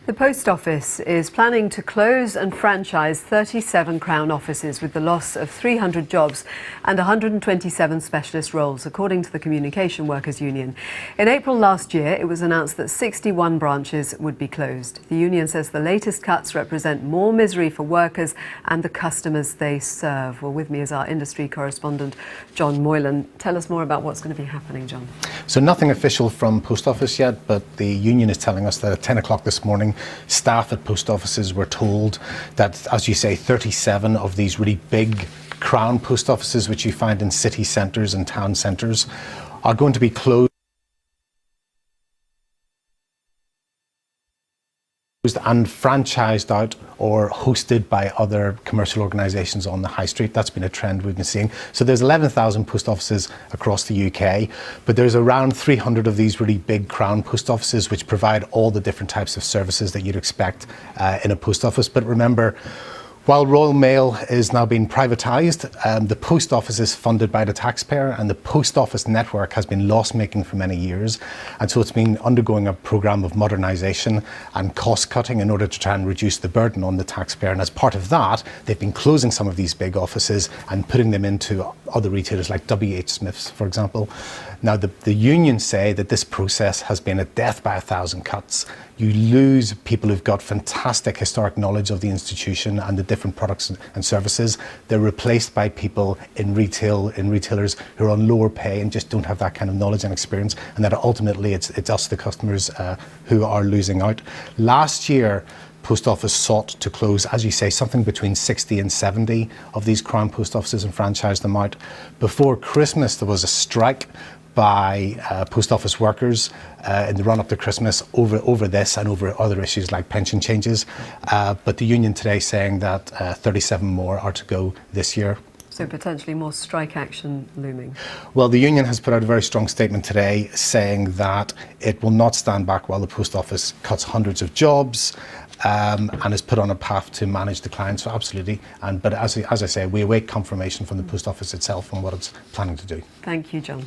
The Post Office is planning to close and franchise 37 Crown offices with the loss of 300 jobs and 127 specialist roles, according to the Communication Workers Union. In April last year, it was announced that 61 branches would be closed. The union says the latest cuts represent more misery for workers and the customers they serve. Well, with me is our industry correspondent, John Moylan. Tell us more about what's going to be happening, John. So nothing official from Post Office yet, but the union is telling us that at 10 o'clock this morning, staff at post offices were told that, as you say, 37 of these really big Crown post offices, which you find in city centres and town centres, are going to be closed and franchised out or hosted by other commercial organisations on the high street. That's been a trend we've been seeing. So there's 11,000 post offices across the UK, but there's around 300 of these really big Crown post offices which provide all the different types of services that you'd expect in a post office. But remember, while Royal Mail is now being privatised, the post office is funded by the taxpayer, and the post office network has been loss-making for many years. And so it's been undergoing a programme of modernisation and cost-cutting in order to try and reduce the burden on the taxpayer. And as part of that, they've been closing some of these big offices and putting them into other retailers like WH Smith's, for example. Now, the unions say that this process has been a death by 1,000 cuts. You lose people who've got fantastic historic knowledge of the institution and the different products and services. They're replaced by people in retailers who are on lower pay and just don't have that kind of knowledge and experience. And that ultimately it's us, the customers, who are losing out. Last year, Post Office sought to close, as you say, something between 60 and 70 of these Crown post offices and franchise them out. Before Christmas, there was a strike by post office workers in the run-up to Christmas over this and over other issues like pension changes. But the union today saying that 37 more are to go this year. So potentially more strike action looming. Well, the union has put out a very strong statement today saying that it will not stand back while the post office cuts hundreds of jobs and is put on a path to manage decline. So absolutely. But as I say, we await confirmation from the post office itself on what it's planning to do. Thank you, John.